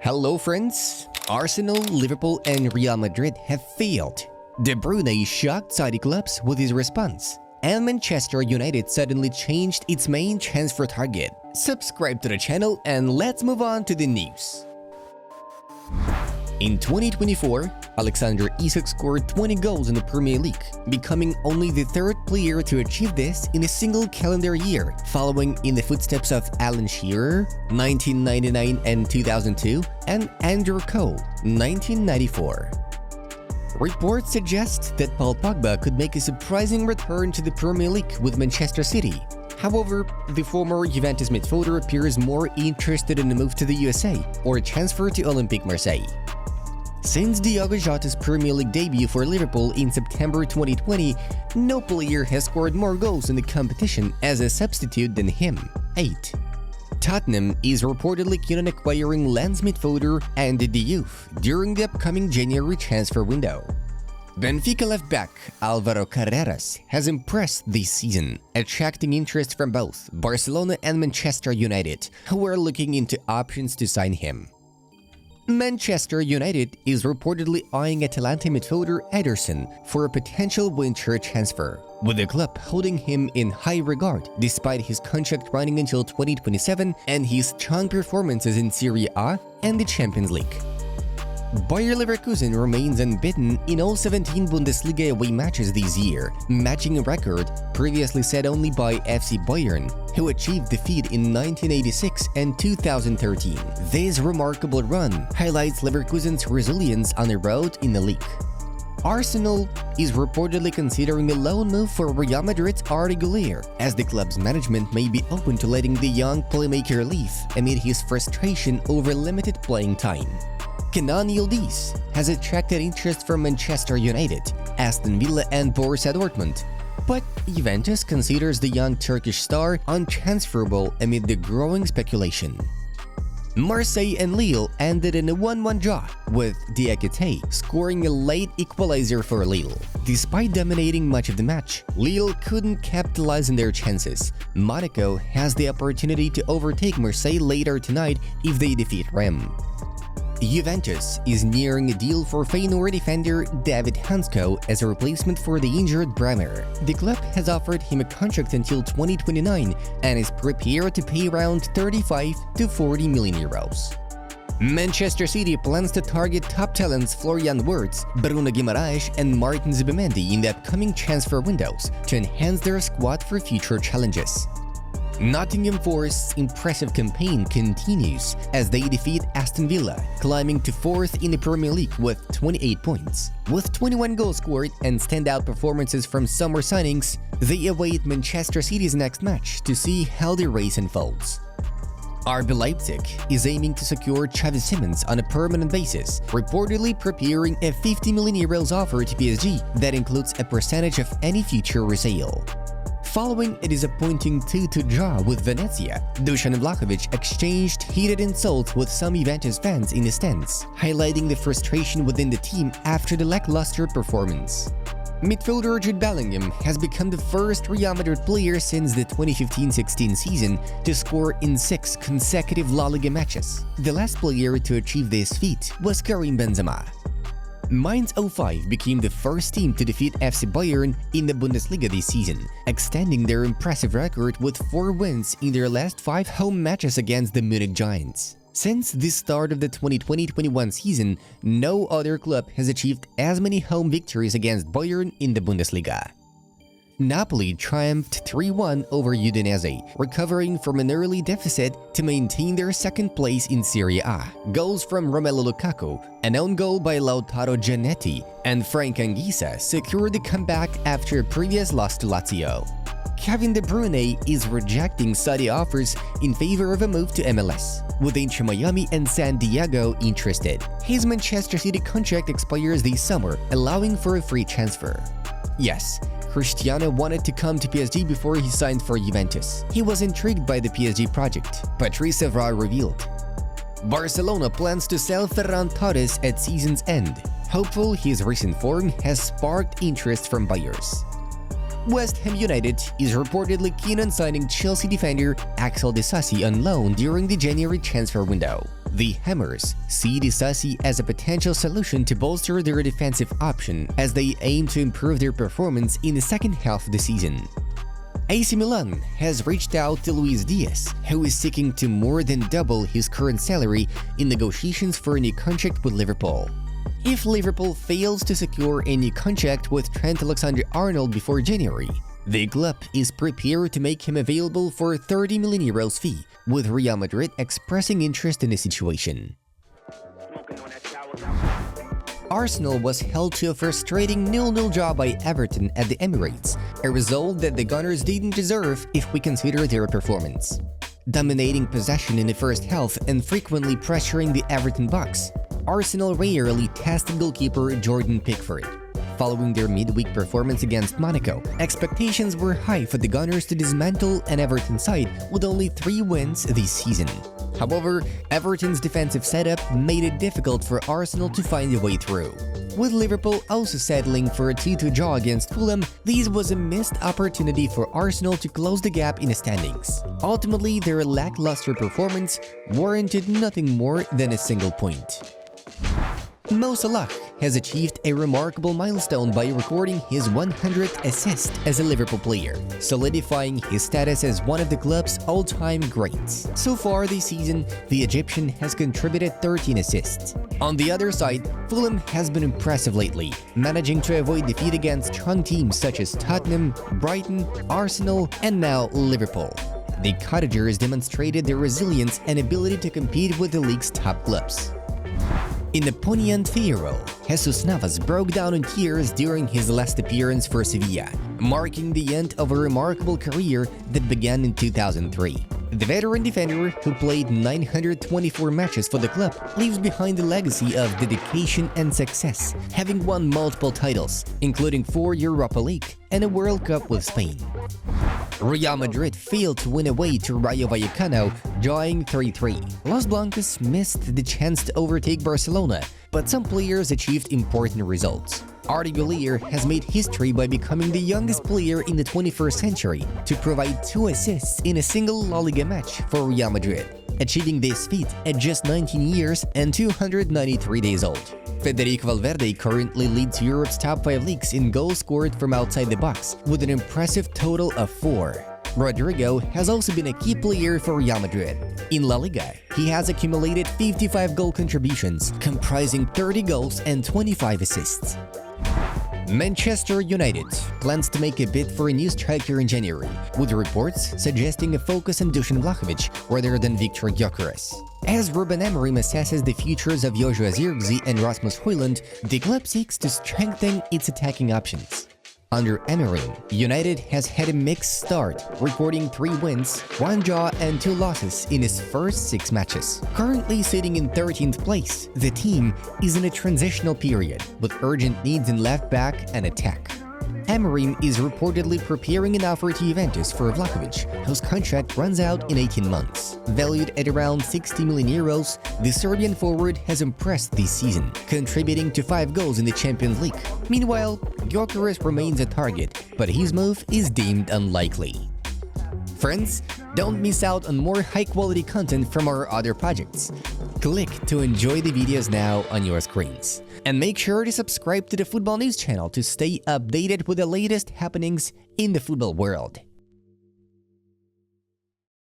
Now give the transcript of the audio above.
Hello friends! Arsenal, Liverpool and Real Madrid have failed. De Bruyne shocked Saudi clubs with his response. And Manchester United suddenly changed its main transfer target. Subscribe to the channel and let's move on to the news. In 2024, Alexander Isak scored 20 goals in the Premier League, becoming only the third player to achieve this in a single calendar year, following in the footsteps of Alan Shearer, 1999 and 2002, and Andrew Cole, 1994. Reports suggest that Paul Pogba could make a surprising return to the Premier League with Manchester City. However, the former Juventus midfielder appears more interested in a move to the USA or a transfer to Olympique Marseille. Since Diogo Jota's Premier League debut for Liverpool in September 2020, no player has scored more goals in the competition as a substitute than him, 8. Tottenham is reportedly keen on acquiring Lens midfielder Andy Diouf during the upcoming January transfer window. Benfica left-back Álvaro Carreras has impressed this season, attracting interest from both Barcelona and Manchester United, who are looking into options to sign him. Manchester United is reportedly eyeing Atalanta midfielder Ederson for a potential winter transfer, with the club holding him in high regard despite his contract running until 2027 and his strong performances in Serie A and the Champions League. Bayer Leverkusen remains unbeaten in all 17 Bundesliga away matches this year, matching a record previously set only by FC Bayern, who achieved defeat in 1986 and 2013. This remarkable run highlights Leverkusen's resilience on the road in the league. Arsenal is reportedly considering a loan move for Real Madrid's Arda Güler, as the club's management may be open to letting the young playmaker leave amid his frustration over limited playing time. Kenan Yildiz has attracted interest from Manchester United, Aston Villa and Borussia Dortmund, but Juventus considers the young Turkish star untransferable amid the growing speculation. Marseille and Lille ended in a 1-1 draw, with Diakité scoring a late equalizer for Lille. Despite dominating much of the match, Lille couldn't capitalize on their chances. Monaco has the opportunity to overtake Marseille later tonight if they defeat Rennes. Juventus is nearing a deal for Feyenoord defender David Hansko as a replacement for the injured Bremer. The club has offered him a contract until 2029 and is prepared to pay around 35 to 40 million euros. Manchester City plans to target top talents Florian Wirtz, Bruno Guimaraes and Martin Zubimendi in the upcoming transfer windows to enhance their squad for future challenges. Nottingham Forest's impressive campaign continues as they defeat Aston Villa, climbing to 4th in the Premier League with 28 points. With 21 goals scored and standout performances from summer signings, they await Manchester City's next match to see how the race unfolds. RB Leipzig is aiming to secure Xavi Simons on a permanent basis, reportedly preparing a 50 million euros offer to PSG that includes a percentage of any future resale. Following a disappointing 2-2 draw with Venezia, Dusan Vlahovic exchanged heated insults with some Juventus fans in the stands, highlighting the frustration within the team after the lackluster performance. Midfielder Jude Bellingham has become the first Real Madrid player since the 2015-16 season to score in 6 consecutive La Liga matches. The last player to achieve this feat was Karim Benzema. Mainz 05 became the first team to defeat FC Bayern in the Bundesliga this season, extending their impressive record with 4 wins in their last 5 home matches against the Munich Giants. Since the start of the 2020-21 season, no other club has achieved as many home victories against Bayern in the Bundesliga. Napoli triumphed 3-1 over Udinese, recovering from an early deficit to maintain their second place in Serie A. Goals from Romelu Lukaku, an own goal by Lautaro Giannetti, and Frank Anguissa secured the comeback after a previous loss to Lazio. Kevin De Bruyne is rejecting Saudi offers in favor of a move to MLS, with Inter Miami and San Diego interested. His Manchester City contract expires this summer, allowing for a free transfer. Yes, Cristiano wanted to come to PSG before he signed for Juventus. He was intrigued by the PSG project, Patrice Evra revealed. Barcelona plans to sell Ferran Torres at season's end. Hopeful his recent form has sparked interest from buyers. West Ham United is reportedly keen on signing Chelsea defender Axel Disasi on loan during the January transfer window. The Hammers see Disasi as a potential solution to bolster their defensive option as they aim to improve their performance in the second half of the season. AC Milan has reached out to Luis Diaz, who is seeking to more than double his current salary in negotiations for a new contract with Liverpool. If Liverpool fails to secure a new contract with Trent Alexander-Arnold before January, the club is prepared to make him available for €30 million fee, with Real Madrid expressing interest in the situation. Arsenal was held to a frustrating 0-0 draw by Everton at the Emirates, a result that the Gunners didn't deserve if we consider their performance. Dominating possession in the first half and frequently pressuring the Everton box, Arsenal rarely tested goalkeeper Jordan Pickford. Following their midweek performance against Monaco, expectations were high for the Gunners to dismantle an Everton side with only 3 wins this season. However, Everton's defensive setup made it difficult for Arsenal to find a way through. With Liverpool also settling for a 2-2 draw against Fulham, this was a missed opportunity for Arsenal to close the gap in the standings. Ultimately, their lackluster performance warranted nothing more than a single point. Mo Salah has achieved a remarkable milestone by recording his 100th assist as a Liverpool player, solidifying his status as one of the club's all-time greats. So far this season, the Egyptian has contributed 13 assists. On the other side, Fulham has been impressive lately, managing to avoid defeat against strong teams such as Tottenham, Brighton, Arsenal, and now Liverpool. The Cottagers demonstrated their resilience and ability to compete with the league's top clubs. In the Poniente Fierro, Jesus Navas broke down in tears during his last appearance for Sevilla, marking the end of a remarkable career that began in 2003. The veteran defender, who played 924 matches for the club, leaves behind a legacy of dedication and success, having won multiple titles, including 4 Europa League and a World Cup with Spain. Real Madrid failed to win away to Rayo Vallecano, drawing 3-3. Los Blancos missed the chance to overtake Barcelona, but some players achieved important results. Arda Güler has made history by becoming the youngest player in the 21st century to provide 2 assists in a single La Liga match for Real Madrid, achieving this feat at just 19 years and 293 days old. Federico Valverde currently leads Europe's top 5 leagues in goals scored from outside the box, with an impressive total of 4. Rodrigo has also been a key player for Real Madrid. In La Liga, he has accumulated 55 goal contributions, comprising 30 goals and 25 assists. Manchester United plans to make a bid for a new striker in January, with reports suggesting a focus on Dusan Vlahovic rather than Viktor Gyokeres. As Ruben Amorim assesses the futures of Joshua Zirkzee and Rasmus Højlund, the club seeks to strengthen its attacking options. Under Amorim, United has had a mixed start, recording 3 wins, 1 draw and 2 losses in its first 6 matches. Currently sitting in 13th place, the team is in a transitional period, with urgent needs in left-back and attack. Amorim is reportedly preparing an offer to Juventus for Vlahovic, whose contract runs out in 18 months. Valued at around €60 million, the Serbian forward has impressed this season, contributing to 5 goals in the Champions League. Meanwhile, Gyokeres remains a target, but his move is deemed unlikely. Friends, don't miss out on more high-quality content from our other projects. Click to enjoy the videos now on your screens. And make sure to subscribe to the Football News channel to stay updated with the latest happenings in the football world.